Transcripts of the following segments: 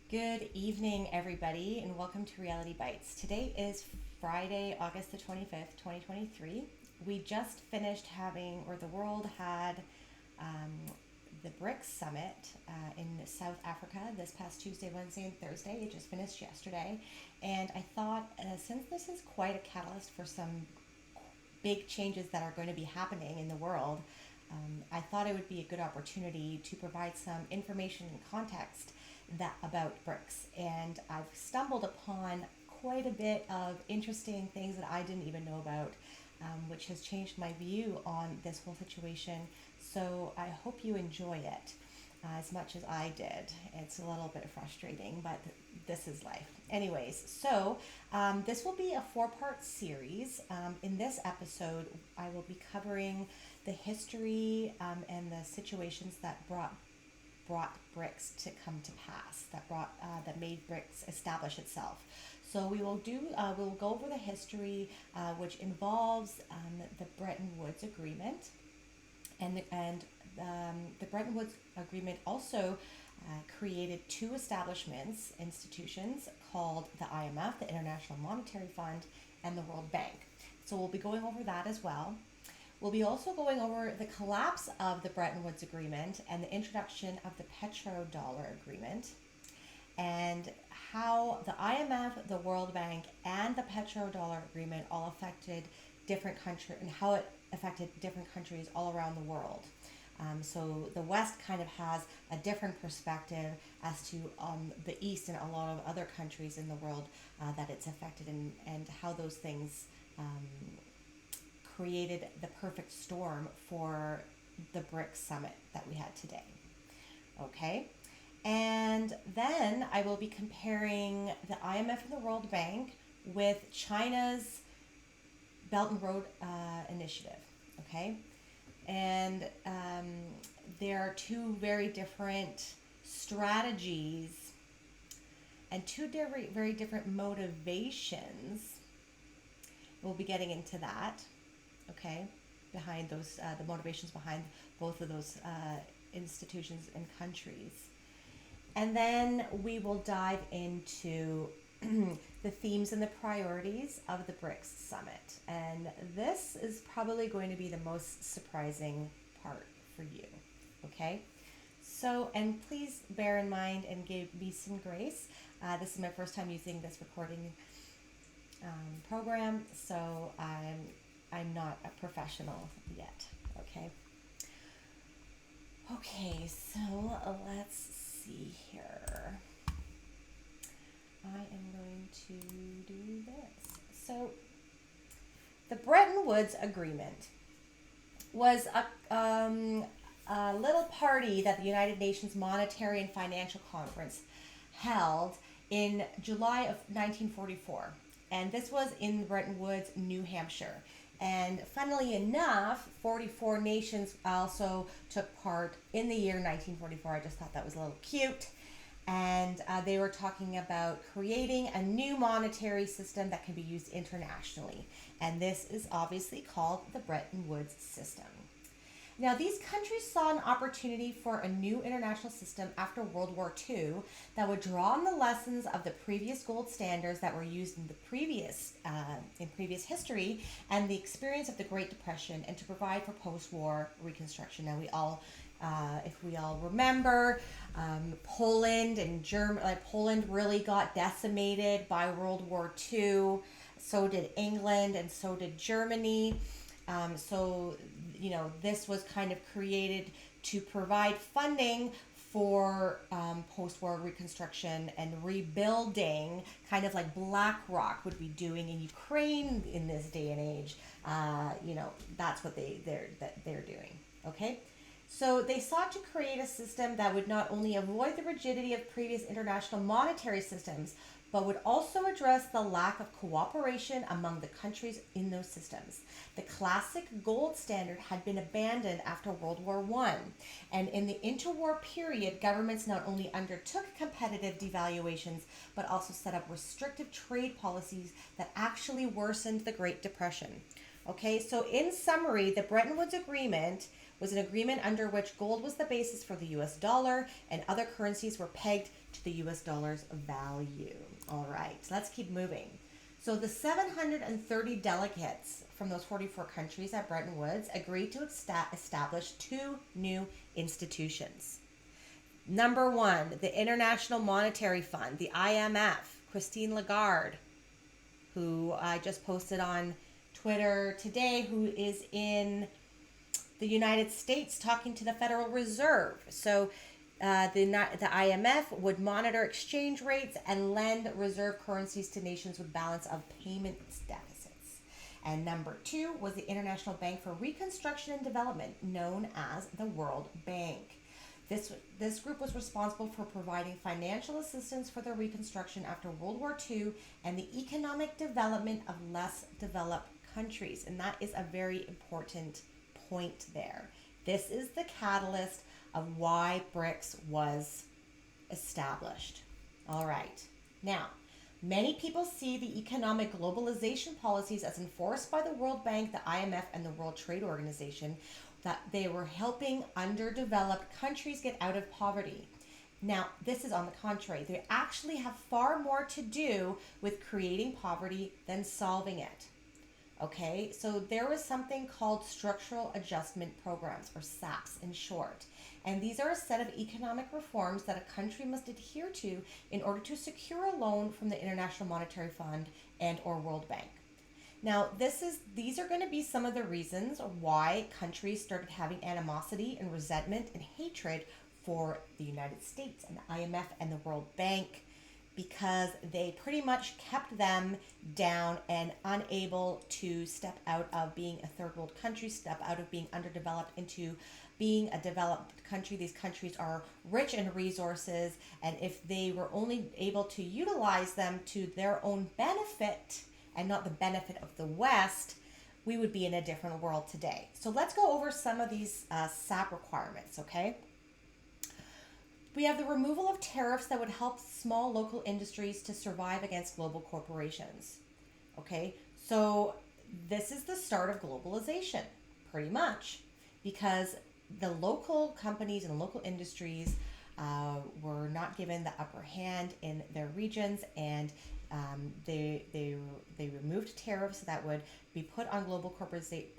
Good evening, everybody, and welcome to Reality Bites. Today is Friday, August the 25th, 2023. We just finished having, or the world had, um, the BRICS summit in South Africa this past Tuesday, Wednesday, and Thursday. It just finished yesterday. And I thought, since this is quite a catalyst for some big changes that are going to be happening in the world, I thought it would be a good opportunity to provide some information and context about BRICS. And I've stumbled upon quite a bit of interesting things that I didn't even know about, which has changed my view on this whole situation. So I hope you enjoy it as much as I did. It's a little bit frustrating, but this is life. Anyways, so this will be a four-part series. In this episode, I will be covering the history and the situations that brought BRICS to come to pass, that made BRICS establish itself. So we'll go over the history, which involves the Bretton Woods Agreement, and the Bretton Woods Agreement also created two institutions called the IMF, the International Monetary Fund, and the World Bank. So we'll be going over that as well. We'll be also going over the collapse of the Bretton Woods Agreement and the introduction of the Petrodollar Agreement, and how the IMF, the World Bank, and the Petrodollar Agreement all affected different countries, and how it affected different countries all around the world. So the West kind of has a different perspective as to the East and a lot of other countries in the world that it's affected, and how those things created the perfect storm for the BRICS summit that we had today. Okay? And then I will be comparing the IMF and the World Bank with China's Belt and Road Initiative. Okay? And there are two very different strategies and two very different motivations. We'll be getting into that. Okay, behind those, the motivations behind both of those institutions and countries. And then we will dive into the themes and the priorities of the BRICS summit. And this is probably going to be the most surprising part for you. Okay? So, and please bear in mind and give me some grace. This is my first time using this recording program, so I'm not a professional yet, okay? Okay, so let's see here. I am going to do this. So, the Bretton Woods Agreement was a little party that the United Nations Monetary and Financial Conference held in July of 1944. And this was in Bretton Woods, New Hampshire. And funnily enough, 44 nations also took part in the year 1944. I just thought that was a little cute. And they were talking about creating a new monetary system that can be used internationally. And this is obviously called the Bretton Woods system. Now, these countries saw an opportunity for a new international system after World War II that would draw on the lessons of the previous gold standards that were used in the previous history and the experience of the Great Depression, and to provide for post-war reconstruction. Now, if we all remember, Poland and Germany, Poland really got decimated by World War II. So did England, and so did Germany. This was kind of created to provide funding for post-war reconstruction and rebuilding, kind of like BlackRock would be doing in Ukraine in this day and age. That's what they're doing. Okay, so they sought to create a system that would not only avoid the rigidity of previous international monetary systems, but would also address the lack of cooperation among the countries in those systems. The classic gold standard had been abandoned after World War I, and in the interwar period, governments not only undertook competitive devaluations, but also set up restrictive trade policies that actually worsened the Great Depression. Okay, so in summary, the Bretton Woods Agreement was an agreement under which gold was the basis for the US dollar and other currencies were pegged to the US dollar's value. All right, let's keep moving. So the 730 delegates from those 44 countries at Bretton Woods agreed to establish two new institutions. Number one, the International Monetary Fund, the IMF. Christine Lagarde, who I just posted on Twitter today, who is in the United States talking to the Federal Reserve. So the IMF would monitor exchange rates and lend reserve currencies to nations with balance of payments deficits. And number two was the International Bank for Reconstruction and Development, known as the World Bank. This group was responsible for providing financial assistance for the reconstruction after World War II and the economic development of less developed countries. And that is a very important point there. This is the catalyst of why BRICS was established. All right. Now, many people see the economic globalization policies as enforced by the World Bank, the IMF, and the World Trade Organization, that they were helping underdeveloped countries get out of poverty. Now, this is on the contrary. They actually have far more to do with creating poverty than solving it. Okay, so there was something called structural adjustment programs, or SAPs in short. And these are a set of economic reforms that a country must adhere to in order to secure a loan from the International Monetary Fund and or World Bank. Now, these are going to be some of the reasons why countries started having animosity and resentment and hatred for the United States and the IMF and the World Bank, because they pretty much kept them down and unable to step out of being a third world country, step out of being underdeveloped into being a developed country. These countries are rich in resources, and if they were only able to utilize them to their own benefit and not the benefit of the West, we would be in a different world today. So let's go over some of these SAP requirements, okay? We have the removal of tariffs that would help small local industries to survive against global corporations. Okay, so this is the start of globalization, pretty much, because the local companies and local industries were not given the upper hand in their regions, and they removed tariffs that would be put on global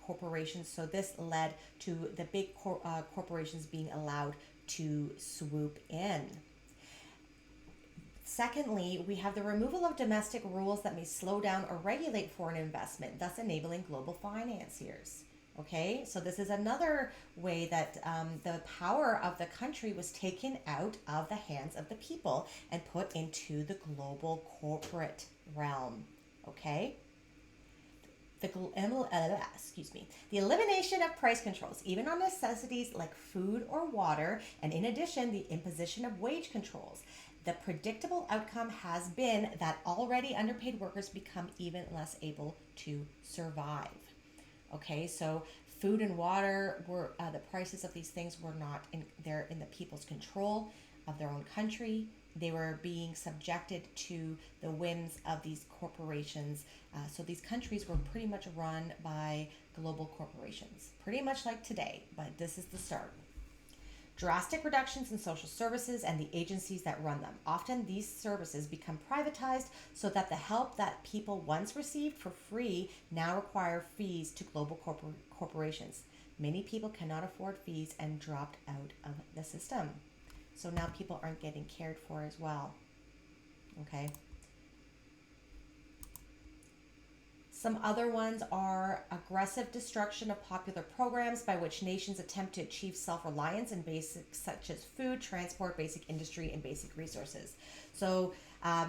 corporations. So this led to the big corporations being allowed to swoop in. Secondly, we have the removal of domestic rules that may slow down or regulate foreign investment, thus enabling global financiers. Okay, so this is another way that the power of the country was taken out of the hands of the people and put into the global corporate realm. Okay. The elimination of price controls, even on necessities like food or water, and in addition, the imposition of wage controls. The predictable outcome has been that already underpaid workers become even less able to survive. Okay, so food and water were the prices of these things were not in the people's control of their own country. They were being subjected to the whims of these corporations. So these countries were pretty much run by global corporations, pretty much like today, but this is the start. Drastic reductions in social services and the agencies that run them. Often these services become privatized so that the help that people once received for free now require fees to global corporations. Many people cannot afford fees and dropped out of the system. So now people aren't getting cared for as well. Okay. Some other ones are aggressive destruction of popular programs by which nations attempt to achieve self-reliance in basics such as food, transport, basic industry, and basic resources. So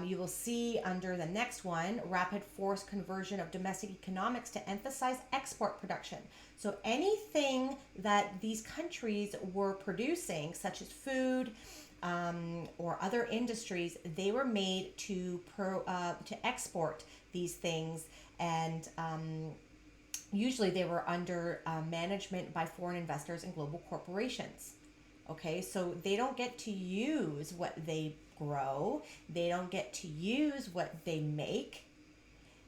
you will see under the next one, rapid forced conversion of domestic economics to emphasize export production. So anything that these countries were producing, such as food or other industries, they were made to export these things. And usually they were under management by foreign investors and global corporations. Okay, so they don't get to use what they grow. They don't get to use what they make.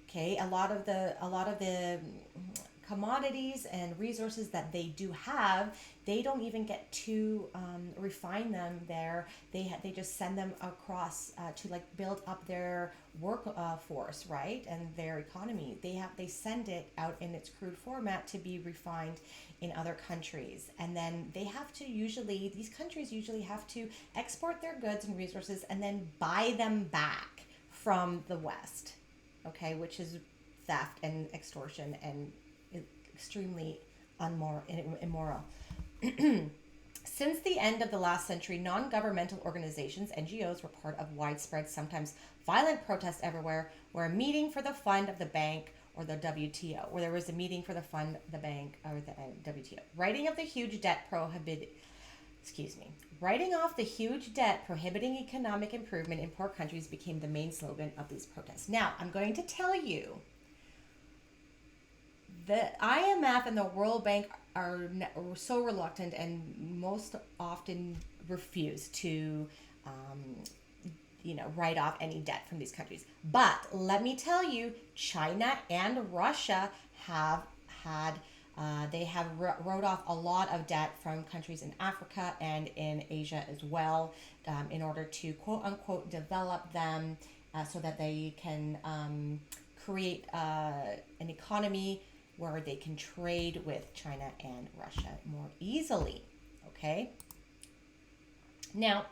Okay, a lot of the commodities and resources that they do have, they don't even get to refine them there. They just send them across to like build up their workforce, right, and their economy. They send it out in its crude format to be refined in other countries, and then these countries usually have to export their goods and resources and then buy them back from the West, okay, which is theft and extortion and extremely immoral. Since the end of the last century, non-governmental organizations, NGOs, were part of widespread, sometimes violent protests everywhere, where a meeting for the fund of the bank or the WTO, where there was a meeting for the fund, the bank, or the WTO. Writing off the huge debt prohibiting economic improvement in poor countries became the main slogan of these protests. Now, I'm going to tell you, the IMF and the World Bank are so reluctant and most often refuse to write off any debt from these countries. But let me tell you, China and Russia have had wrote off a lot of debt from countries in Africa and in Asia as well, in order to quote unquote develop them, so that they can create an economy where they can trade with China and Russia more easily. Okay. Now,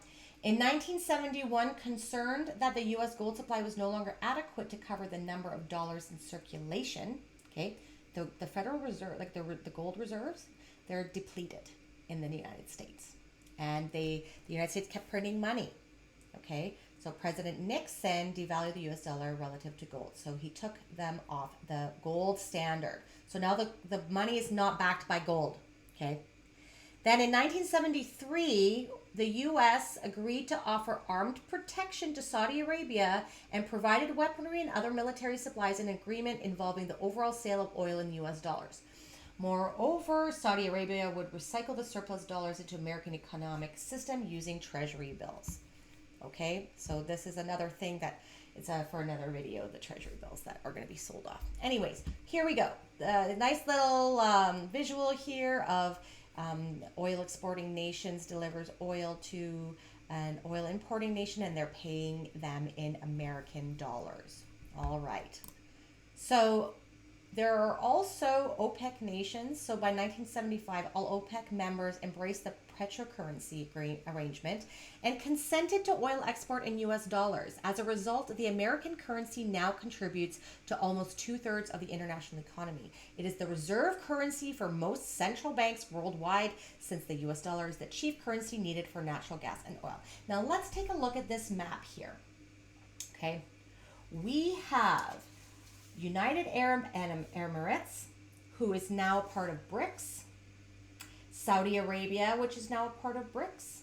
in 1971, concerned that the U.S. gold supply was no longer adequate to cover the number of dollars in circulation, okay, the Federal Reserve, like the gold reserves, they're depleted in the United States. And the United States kept printing money, okay? So President Nixon devalued the U.S. dollar relative to gold. So he took them off the gold standard. So now the money is not backed by gold, okay? Then in 1973, the U.S. agreed to offer armed protection to Saudi Arabia and provided weaponry and other military supplies in an agreement involving the overall sale of oil in U.S. dollars. Moreover, Saudi Arabia would recycle the surplus dollars into American economic system using treasury bills. Okay, so this is another thing that it's for another video, the treasury bills that are going to be sold off. Anyways, here we go. Nice little visual here of oil exporting nations delivers oil to an oil importing nation, and they're paying them in American dollars. All right. So there are also OPEC nations. So by 1975, all OPEC members embraced the petrocurrency arrangement and consented to oil export in U.S. dollars. As a result, the American currency now contributes to almost 2/3 of the international economy. It is the reserve currency for most central banks worldwide, since the U.S. dollar is the chief currency needed for natural gas and oil. Now let's take a look at this map here. Okay, we have United Arab Emirates, who is now part of BRICS. Saudi Arabia, which is now a part of BRICS.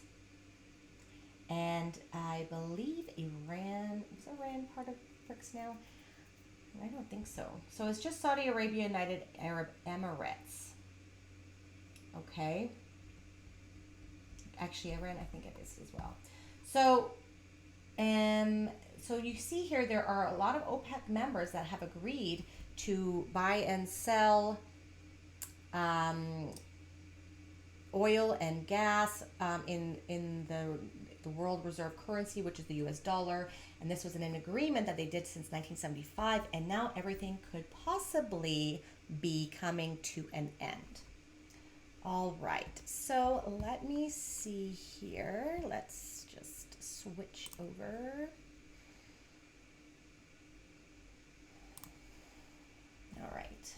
And I believe Iran, is Iran part of BRICS now? I don't think so. So it's just Saudi Arabia, United Arab Emirates. Okay. Actually, Iran, I think it is as well. So, so you see here, there are a lot of OPEC members that have agreed to buy and sell oil and gas in the world reserve currency, which is the US dollar. And this was an agreement that they did since 1975, and now everything could possibly be coming to an end. All right, so let me see here. Let's just switch over. All right.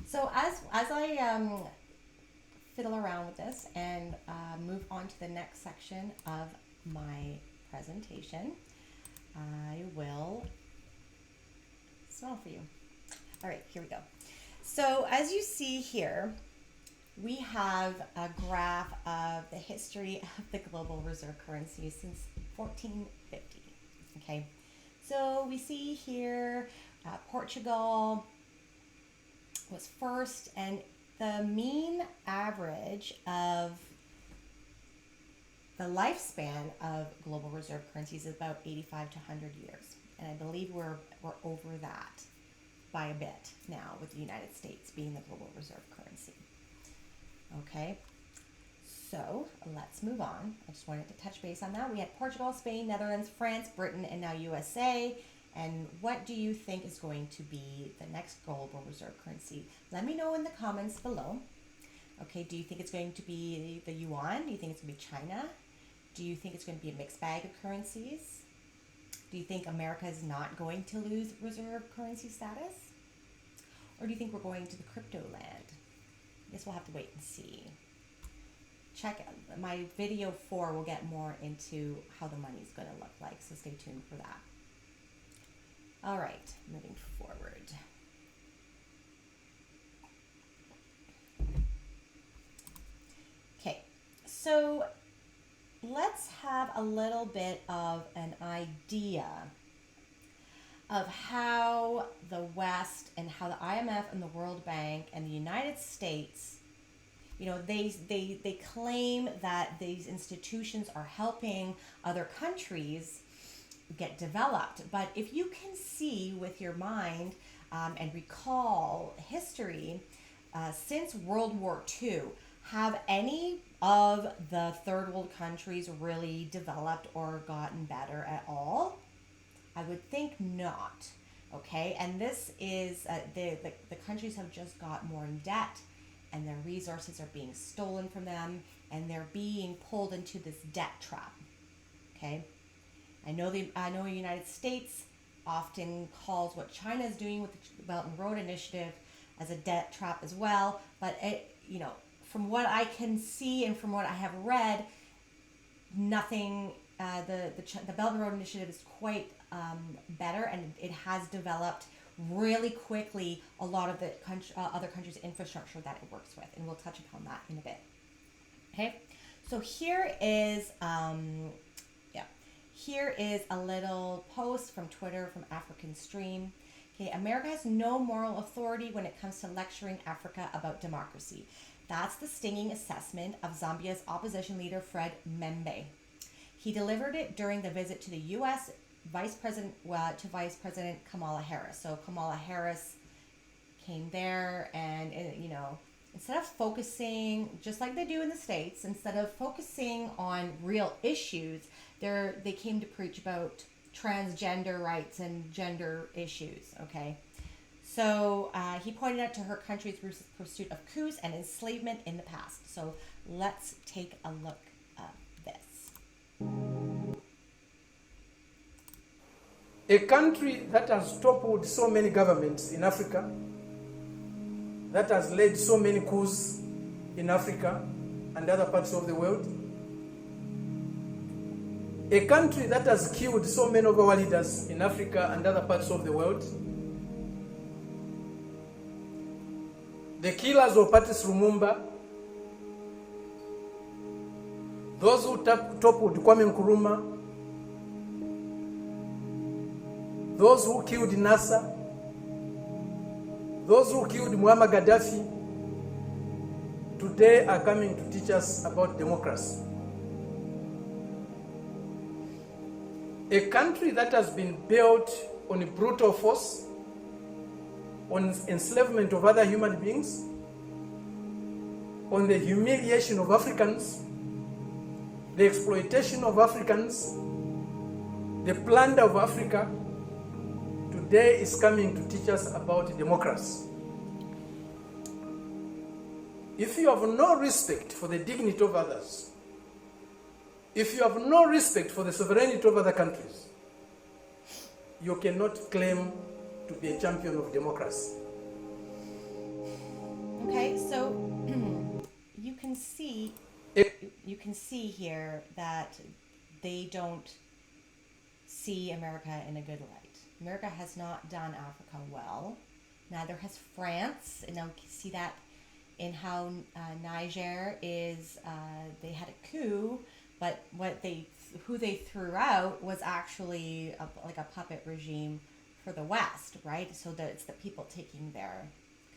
So as I fiddle around with this and move on to the next section of my presentation, I will smell for you. All right, here we go. So as you see here, we have a graph of the history of the global reserve currency since 1450. Okay, so we see here Portugal was first, and the mean average of the lifespan of global reserve currencies is about 85 to 100 years, and I believe we're over that. by a bit now, with the United States being the global reserve currency. Okay, so let's move on. I just wanted to touch base on that. We had Portugal, Spain, Netherlands, France, Britain, and now USA. And what do you think is going to be the next global reserve currency? Let me know in the comments below. Okay, do you think it's going to be the yuan? Do you think it's going to be China? Do you think it's going to be a mixed bag of currencies? Do you think America is not going to lose reserve currency status? Or do you think we're going to the crypto land? I guess we'll have to wait and see. Check my video 4 will get more into how the money's going to look like, so stay tuned for that. All right, moving forward. Okay, so let's have a little bit of an idea of how the West and how the IMF and the World Bank and the United States, you know, they claim that these institutions are helping other countries get developed. But if you can see with your mind and recall history since World War II, have any of the third world countries really developed or gotten better at all? I would think not. Okay, and this is the countries have just got more in debt, and their resources are being stolen from them, and they're being pulled into this debt trap. Okay. I know the United States often calls what China is doing with the Belt and Road Initiative as a debt trap as well, but from what I can see and from what I have read, nothing. The Belt and Road Initiative is quite better, and it has developed really quickly a lot of the other countries' infrastructure that it works with, and we'll touch upon that in a bit. Okay, so here is Here is a little post from Twitter from African Stream. Okay, America has no moral authority when it comes to lecturing Africa about democracy. That's the stinging assessment of Zambia's opposition leader Fred Membe. He delivered it during the visit to the U.S. Vice President Kamala Harris. So Kamala Harris came there, and instead of focusing, just like they do in the States, instead of focusing on real issues, they came to preach about transgender rights and gender issues, okay? So he pointed out to her country's pursuit of coups and enslavement in the past. So let's take a look at this. A country that has toppled so many governments in Africa, that has led so many coups in Africa and other parts of the world, a country that has killed so many of our leaders in Africa and other parts of the world, the killers of Patrice Lumumba, those who toppled Kwame Nkrumah, those who killed Nasser, those who killed Muammar Gaddafi, today are coming to teach us about democracy. A country that has been built on brutal force, on enslavement of other human beings, on the humiliation of Africans, the exploitation of Africans, the plunder of Africa, today is coming to teach us about democracy. If you have no respect for the dignity of others, if you have no respect for the sovereignty of other countries, you cannot claim to be a champion of democracy. Okay, so you can see here that they don't see America in a good light. America has not done Africa well. Neither has France. And now you can see that in how Niger is, they had a coup, but who they threw out was actually like a puppet regime for the West, right? So that it's the people taking their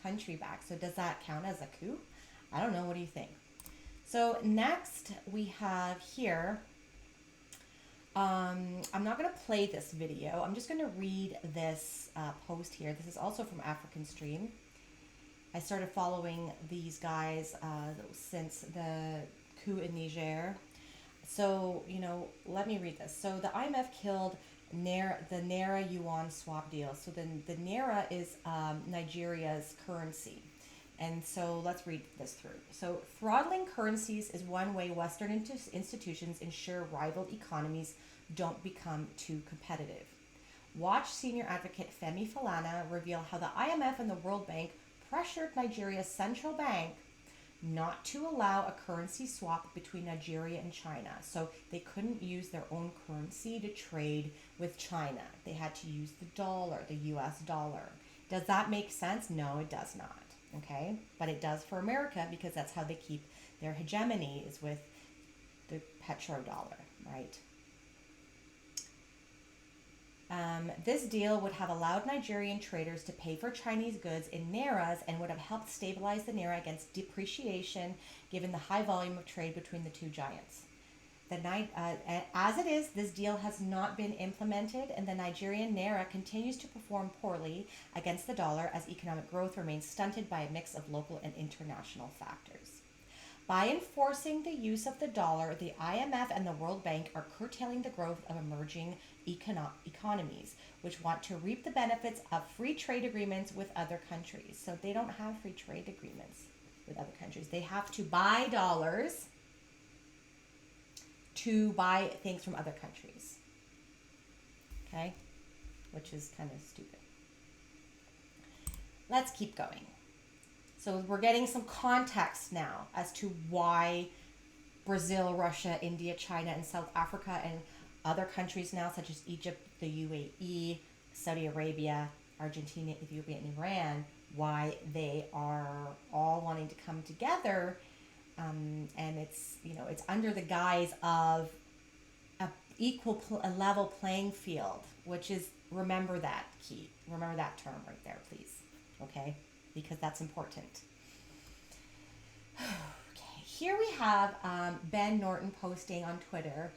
country back. So does that count as a coup? I don't know. What do you think? So next we have here I'm not going to play this video. I'm just going to read this post here. This is also from African Stream. I started following these guys since the coup in Niger. So, let me read this. So the IMF killed the Naira Yuan swap deal. So the Naira is Nigeria's currency. And so let's read this through. So throttling currencies is one way Western institutions ensure rival economies don't become too competitive. Watch senior advocate Femi Falana reveal how the IMF and the World Bank pressured Nigeria's central bank not to allow a currency swap between Nigeria and China. So they couldn't use their own currency to trade with China. They had to use the dollar, the US dollar. Does that make sense? No, it does not. Okay, but it does for America because that's how they keep their hegemony, is with the petrodollar, right? This deal would have allowed Nigerian traders to pay for Chinese goods in Nairas and would have helped stabilize the Naira against depreciation given the high volume of trade between the two giants. As it is, this deal has not been implemented, and the Nigerian Naira continues to perform poorly against the dollar as economic growth remains stunted by a mix of local and international factors. By enforcing the use of the dollar, the IMF and the World Bank are curtailing the growth of emerging economies, which want to reap the benefits of free trade agreements with other countries. So they don't have free trade agreements with other countries. They have to buy dollars to buy things from other countries. Okay? Which is kind of stupid. Let's keep going. So we're getting some context now as to why Brazil, Russia, India, China, and South Africa, and other countries now, such as Egypt, the UAE, Saudi Arabia, Argentina, Ethiopia, and Iran, why they are all wanting to come together. And it's, it's under the guise of a level playing field, which is, remember that key. Remember that term right there, please. Okay? Because that's important. Okay, here we have Ben Norton posting on Twitter.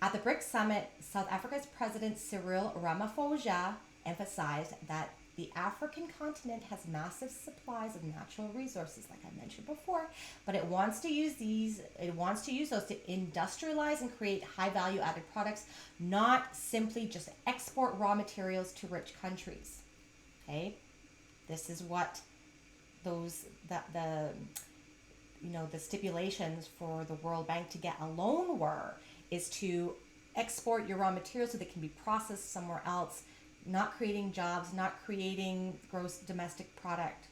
At the BRICS summit, South Africa's President Cyril Ramaphosa emphasized that the African continent has massive supplies of natural resources, like I mentioned before, but it wants to use those to industrialize and create high value added products, not simply just export raw materials to rich countries. Okay? This is what the stipulations for the World Bank to get a loan were, is to export your raw materials so they can be processed somewhere else, not creating jobs, not creating gross domestic product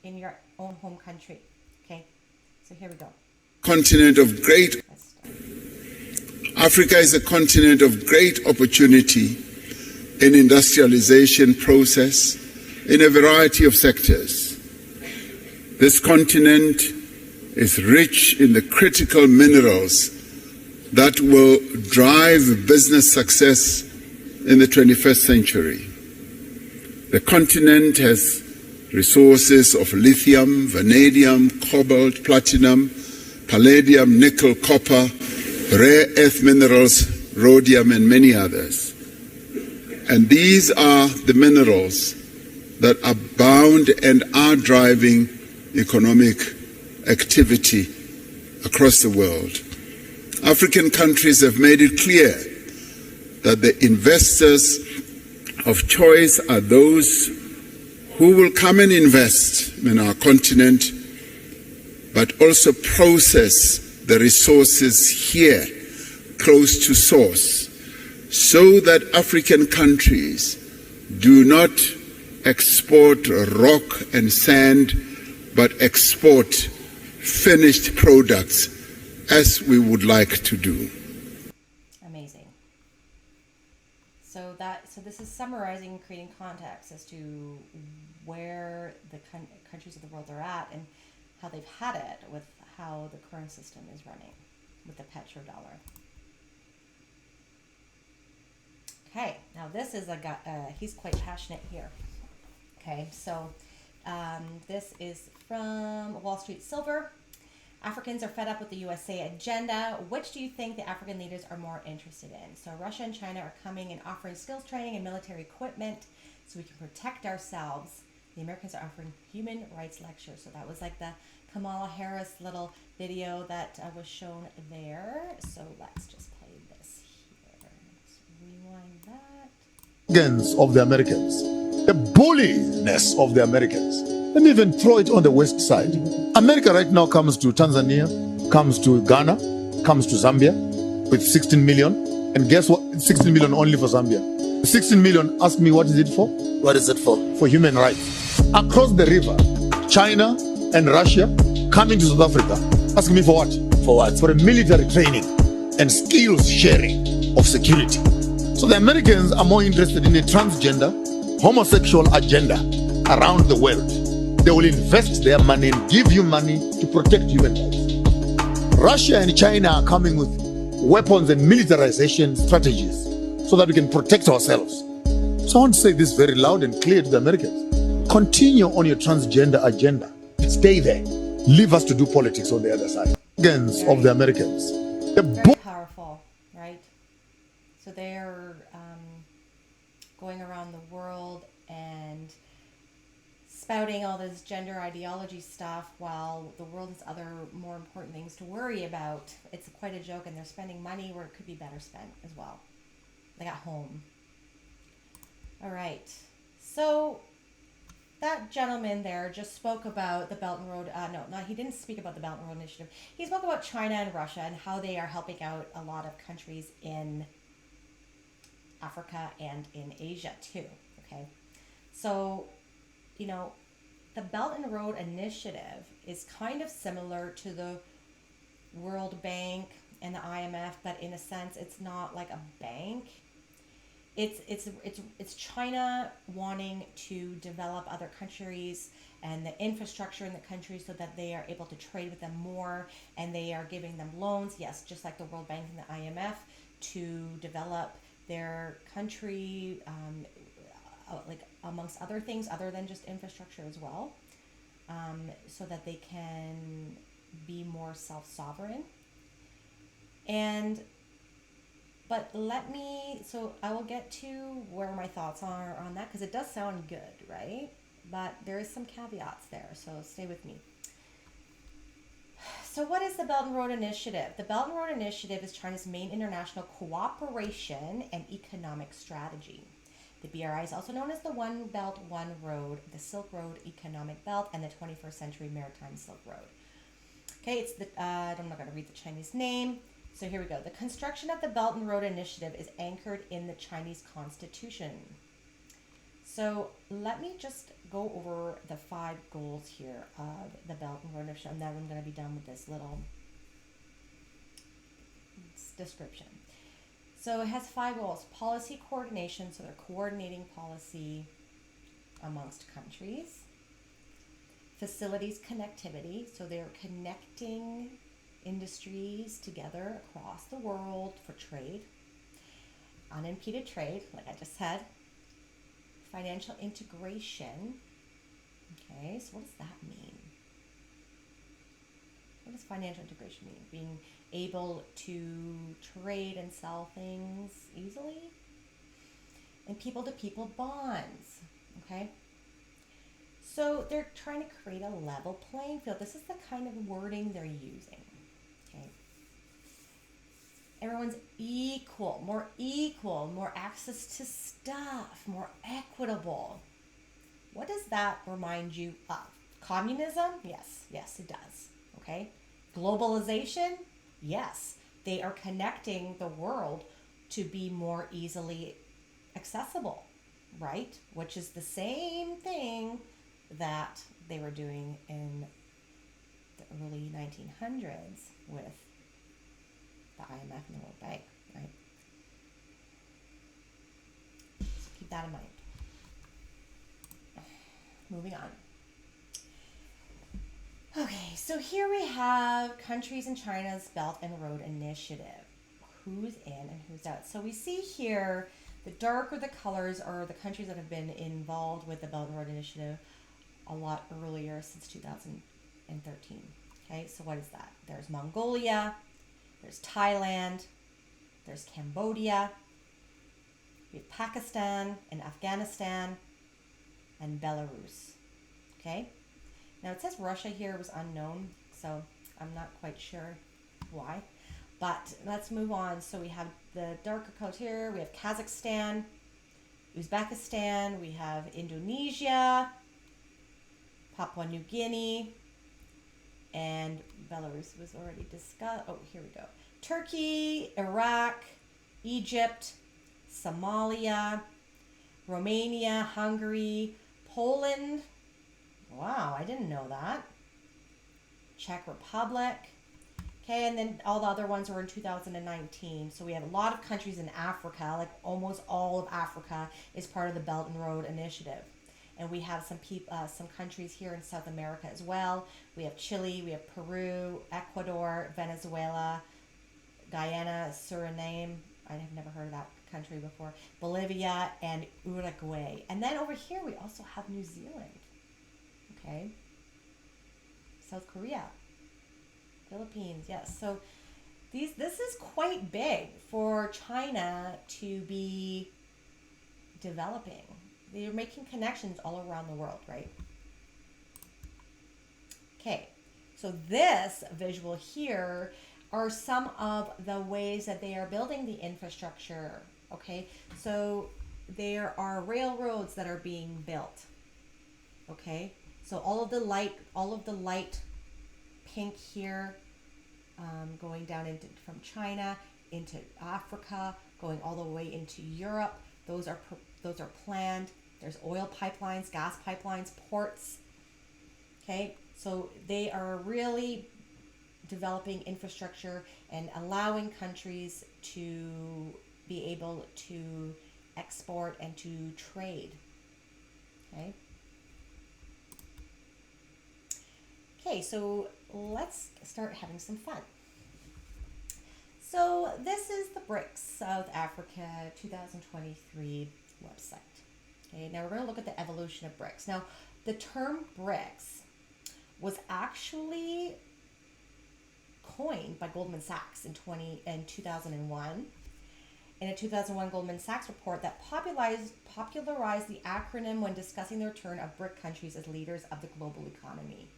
in your own home country. Okay, so here we go. Continent of great. Africa is a continent of great opportunity in industrialization process in a variety of sectors. This continent is rich in the critical minerals that will drive business success in the 21st century. The continent has resources of lithium, vanadium, cobalt, platinum, palladium, nickel, copper, rare earth minerals, rhodium, and many others. And these are the minerals that are bound and are driving economic activity across the world. African countries have made it clear that the investors of choice are those who will come and invest in our continent, but also process the resources here, close to source, so that African countries do not export rock and sand, but export finished products as we would like to do. Amazing. So this is summarizing and creating context as to where the countries of the world are at and how they've had it with how the current system is running with the petrodollar. Okay, now this is a guy, he's quite passionate here. Okay, so this is from Wall Street Silver. Africans are fed up with the USA agenda. Which do you think the African leaders are more interested in? So Russia and China are coming and offering skills training and military equipment so we can protect ourselves. The Americans are offering human rights lectures. So that was like the Kamala Harris little video that was shown there. So let's just play this here. Let's rewind that. Arrogance of the Americans, the bulliness of the Americans. Let me even throw it on the west side. America right now comes to Tanzania, comes to Ghana, comes to Zambia with 16 million. And guess what? 16 million only for Zambia. 16 million, ask me what is it for? What is it for? For human rights. Across the river, China and Russia coming to South Africa, asking me for what? For what? For a military training and skills sharing of security. So the Americans are more interested in a transgender, homosexual agenda around the world. They will invest their money and give you money to protect human rights. Russia and China are coming with weapons and militarization strategies so that we can protect ourselves. So I want to say this very loud and clear to the Americans. Continue on your transgender agenda. Stay there. Leave us to do politics on the other side. Arrogance of the Americans. Very powerful, right? So they're going around the world and spouting all this gender ideology stuff while the world has other more important things to worry about. It's quite a joke, and they're spending money where it could be better spent as well. Like at home. All right. So that gentleman there just spoke about the Belt and Road. He didn't speak about the Belt and Road Initiative. He spoke about China and Russia and how they are helping out a lot of countries in Africa and in Asia too. Okay. So, the Belt and Road Initiative is kind of similar to the World Bank and the IMF, but in a sense, it's not like a bank. It's China wanting to develop other countries and the infrastructure in the country so that they are able to trade with them more, and they are giving them loans, yes, just like the World Bank and the IMF, to develop their country, like amongst other things other than just infrastructure as well, so that they can be more self-sovereign. But I will get to where my thoughts are on that, because it does sound good, right? But there is some caveats there, so stay with me. So what is the Belt and Road Initiative? The Belt and Road Initiative is China's main international cooperation and economic strategy. The BRI is also known as the One Belt, One Road, the Silk Road Economic Belt, and the 21st Century Maritime Silk Road. Okay, I'm not going to read the Chinese name. So here we go. The construction of the Belt and Road Initiative is anchored in the Chinese Constitution. So let me just go over the 5 goals here of the Belt and Road Initiative, and then I'm going to be done with this little description. So it has 5 goals. Policy coordination, so they're coordinating policy amongst countries. Facilities connectivity, so they're connecting industries together across the world for trade. Unimpeded trade, like I just said. Financial integration. Okay, so what does that mean? What does financial integration mean? Being able to trade and sell things easily? And people-to-people bonds. Okay? So they're trying to create a level playing field. This is the kind of wording they're using. Okay. Everyone's equal, more access to stuff, more equitable. What does that remind you of? Communism? Yes, it does. Okay. Globalization? Yes. They are connecting the world to be more easily accessible, right? Which is the same thing that they were doing in the early 1900s with the IMF and the World Bank, right? So keep that in mind. Moving on. Okay, so here we have countries in China's Belt and Road Initiative. Who's in and who's out? So we see here the darker the colors are the countries that have been involved with the Belt and Road Initiative a lot earlier, since 2013. Okay, so what is that? There's Mongolia, there's Thailand, there's Cambodia, we have Pakistan and Afghanistan, and Belarus. Okay, now it says Russia here was unknown, so I'm not quite sure why. But let's move on. So we have the darker colors here. We have Kazakhstan, Uzbekistan, we have Indonesia, Papua New Guinea, and Belarus was already discussed. Oh, here we go. Turkey, Iraq, Egypt, Somalia, Romania, Hungary, Poland. Wow, I didn't know that. Czech Republic. Okay, and then all the other ones were in 2019. So we have a lot of countries in Africa, like almost all of Africa is part of the Belt and Road Initiative. And we have some countries here in South America as well. We have Chile, we have Peru, Ecuador, Venezuela, Guyana, Suriname. I have never heard of that country before. Bolivia and Uruguay. And then over here we also have New Zealand. Okay. South Korea. Philippines, yes. So this is quite big for China to be developing. They're making connections all around the world, right? Okay, so this visual here are some of the ways that they are building the infrastructure. Okay, so there are railroads that are being built. Okay, so all of the light pink here, going down from China into Africa, going all the way into Europe. Those are planned. There's oil pipelines, gas pipelines, ports. Okay, so they are really developing infrastructure and allowing countries to be able to export and to trade. Okay. Okay, so let's start having some fun. So this is the BRICS South Africa 2023 website. Okay, now we're going to look at the evolution of BRICS. Now, the term BRICS was actually coined by Goldman Sachs in 2001. In a 2001 Goldman Sachs report that popularized the acronym when discussing the return of BRIC countries as leaders of the global economy.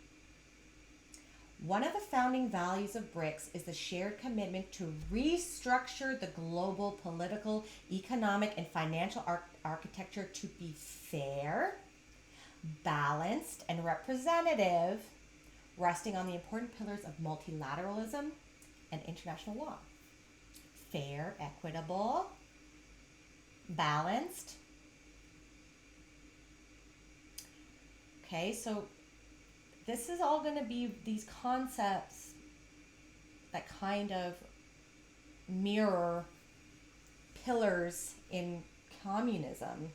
One of the founding values of BRICS is the shared commitment to restructure the global political, economic, and financial architecture to be fair, balanced, and representative, resting on the important pillars of multilateralism and international law. Fair, equitable, balanced. Okay, so this is all going to be these concepts that kind of mirror pillars in communism.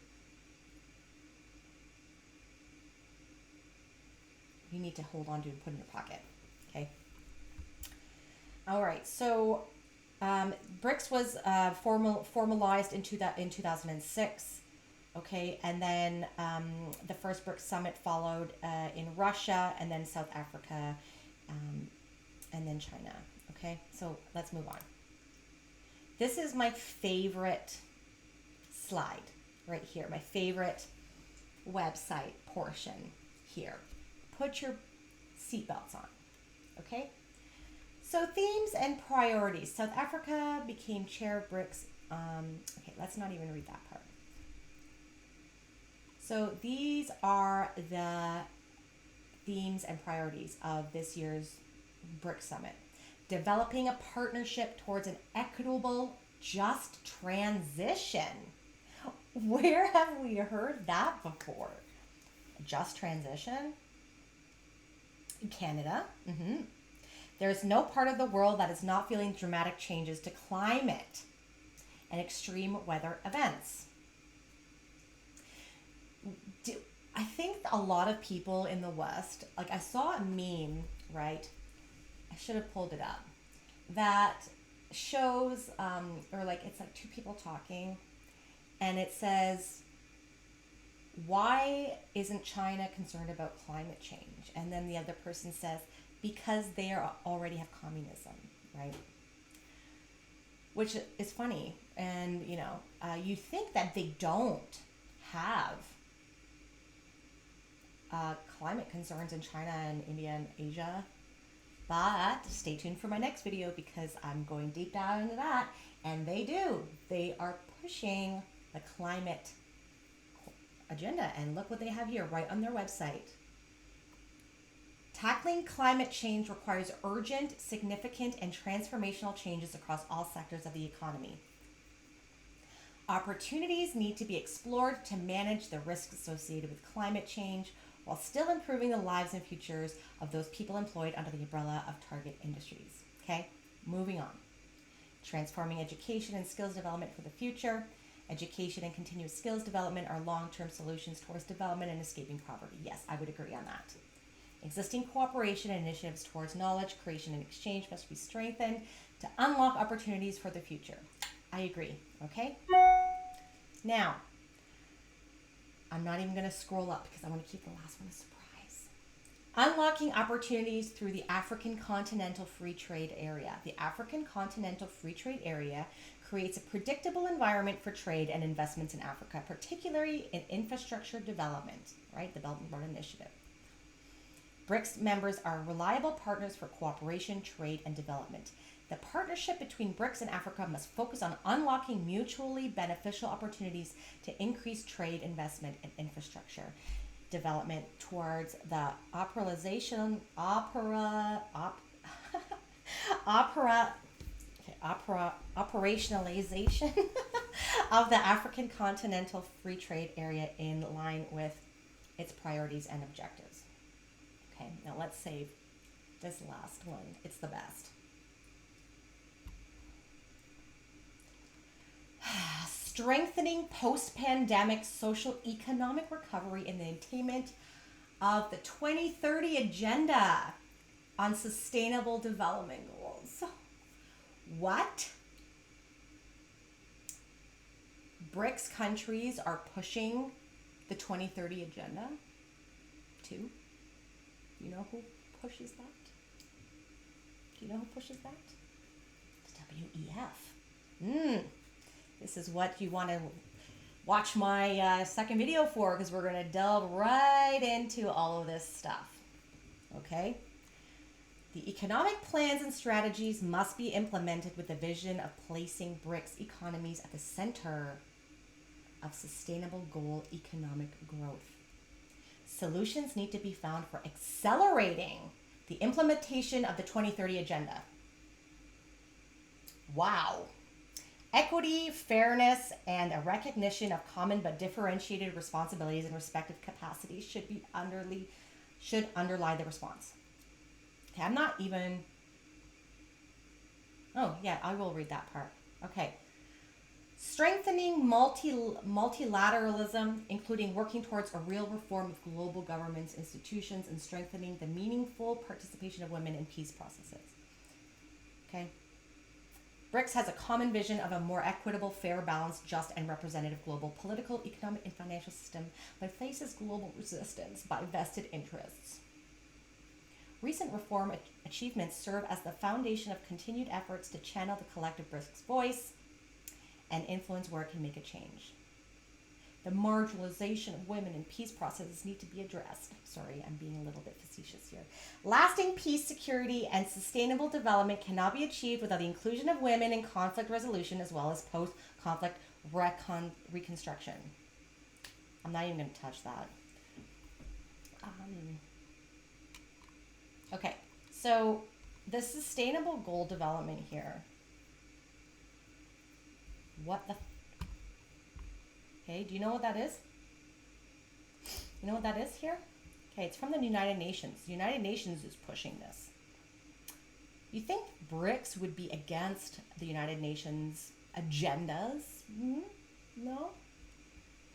You need to hold on to and put in your pocket. Okay. All right. So BRICS was formalized in 2006. Okay, and then the first BRICS summit followed in Russia, and then South Africa, and then China. Okay, so let's move on. This is my favorite slide right here, my favorite website portion here. Put your seatbelts on, okay? So themes and priorities. South Africa became chair of BRICS. Okay, let's not even read that part. So these are the themes and priorities of this year's BRICS Summit. Developing a partnership towards an equitable, just transition. Where have we heard that before? Just transition? Canada. There's no part of the world that is not feeling dramatic changes to climate and extreme weather events. I think a lot of people in the West, like I saw a meme, right? I should have pulled it up. That shows, or like it's like two people talking, and it says, why isn't China concerned about climate change? And then the other person says, because they already have communism, right? Which is funny. And, you think that they don't have climate concerns in China and India and Asia. But stay tuned for my next video because I'm going deep down into that. And they do. They are pushing the climate agenda. And look what they have here right on their website. Tackling climate change requires urgent, significant, and transformational changes across all sectors of the economy. Opportunities need to be explored to manage the risks associated with climate change while still improving the lives and futures of those people employed under the umbrella of target industries. Okay, moving on. Transforming education and skills development for the future. Education and continuous skills development are long-term solutions towards development and escaping poverty. Yes, I would agree on that. Existing cooperation and initiatives towards knowledge creation and exchange must be strengthened to unlock opportunities for the future. I agree, okay? Now, I'm not even going to scroll up because I want to keep the last one a surprise. Unlocking opportunities through the African Continental Free Trade Area. The African Continental Free Trade Area creates a predictable environment for trade and investments in Africa, particularly in infrastructure development, right? The Belt and Road Initiative. BRICS members are reliable partners for cooperation, trade, and development. The partnership between BRICS and Africa must focus on unlocking mutually beneficial opportunities to increase trade, investment, and infrastructure development towards the operationalization of the African Continental Free Trade Area in line with its priorities and objectives. Okay, now let's save this last one. It's the best. Strengthening post-pandemic social economic recovery in the attainment of the 2030 Agenda on Sustainable Development Goals. What? BRICS countries are pushing the 2030 Agenda too? You know who pushes that? Do you know who pushes that? It's WEF. This is what you want to watch my second video for, because we're going to delve right into all of this stuff. Okay? The economic plans and strategies must be implemented with the vision of placing BRICS economies at the center of sustainable goal economic growth. Solutions need to be found for accelerating the implementation of the 2030 Agenda. Wow. Equity, fairness, and a recognition of common but differentiated responsibilities and respective capacities should underlie the response. Okay, I'm not even... Oh, yeah, I will read that part. Okay. Strengthening multilateralism, including working towards a real reform of global governments, institutions, and strengthening the meaningful participation of women in peace processes. Okay. BRICS has a common vision of a more equitable, fair, balanced, just, and representative global political, economic, and financial system, but faces global resistance by vested interests. Recent reform achievements serve as the foundation of continued efforts to channel the collective BRICS voice and influence where it can make a change. The marginalization of women in peace processes need to be addressed. Sorry, I'm being a little bit facetious here. Lasting peace, security, and sustainable development cannot be achieved without the inclusion of women in conflict resolution as well as post-conflict reconstruction. I'm not even going to touch that. Okay, so the sustainable goal development here. What the... Okay, do you know what that is? You know what that is here? Okay, it's from the United Nations. The United Nations is pushing this. You think BRICS would be against the United Nations agendas? No?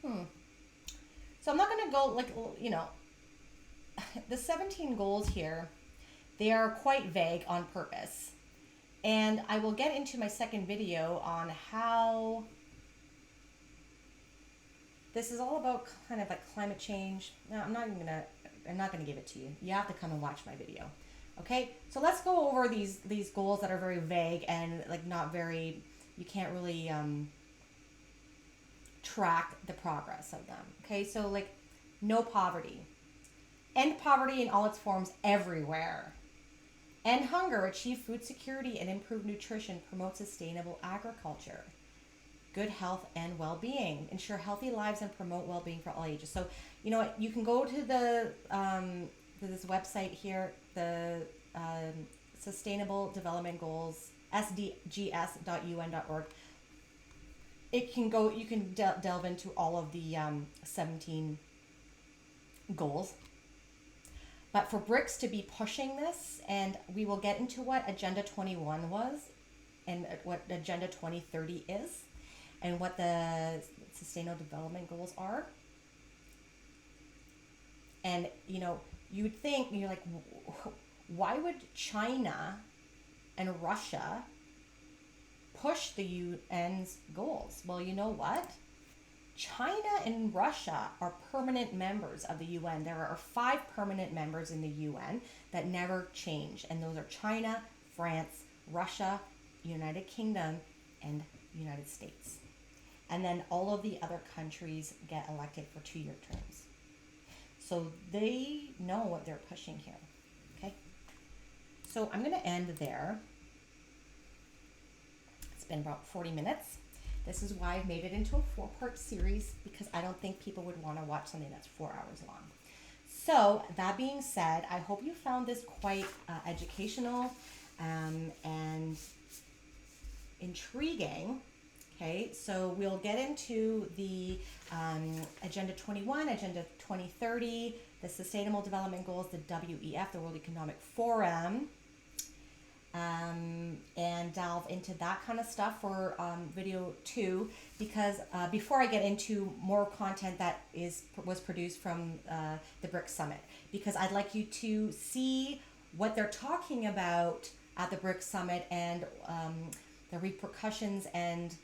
So I'm not going to go, the 17 goals here, they are quite vague on purpose. And I will get into my second video on how this is all about kind of like climate change. No, I'm not going to give it to you. You have to come and watch my video. Okay, so let's go over these goals that are very vague and like not very, you can't really track the progress of them. Okay, so like no poverty. End poverty in all its forms everywhere. End hunger, achieve food security and improve nutrition, promote sustainable agriculture. Good health and well-being. Ensure healthy lives and promote well-being for all ages. So, you know what, you can go to the to this website here, the Sustainable Development Goals, sdgs.un.org. It can go, you can delve into all of the 17 goals. But for BRICS to be pushing this, and we will get into what Agenda 21 was and what Agenda 2030 is and what the Sustainable Development Goals are. And, you know, you would think, you're like, why would China and Russia push the UN's goals? Well, you know what? China and Russia are permanent members of the UN. There are 5 permanent members in the UN that never change. And those are China, France, Russia, United Kingdom, and United States. And then all of the other countries get elected for 2-year terms. So they know what they're pushing here. Okay? So I'm going to end there. It's been about 40 minutes. This is why I've made it into a 4-part series, because I don't think people would want to watch something that's 4 hours long. So that being said, I hope you found this quite educational and intriguing. Okay, so we'll get into the Agenda 21, Agenda 2030, the Sustainable Development Goals, the WEF, the World Economic Forum, and delve into that kind of stuff for video 2, because before I get into more content that was produced from the BRICS Summit, because I'd like you to see what they're talking about at the BRICS Summit and the repercussions and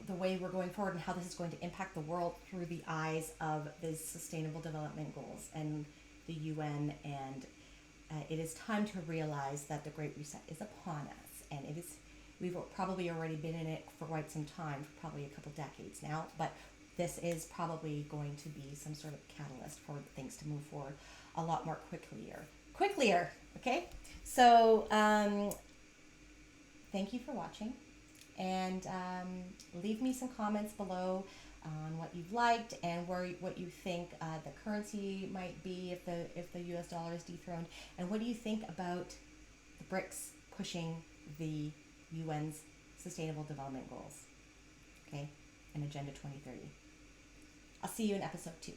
the way we're going forward and how this is going to impact the world through the eyes of the Sustainable Development Goals and the UN. And it is time to realize that the Great Reset is upon us, and we've probably already been in it for quite some time, for probably a couple decades now, but this is probably going to be some sort of catalyst for things to move forward a lot more quicklier, okay? So thank you for watching, and leave me some comments below on what you've liked and what you think the currency might be if the US dollar is dethroned, and what do you think about the BRICS pushing the UN's Sustainable Development Goals, okay, and Agenda 2030. I'll see you in episode 2.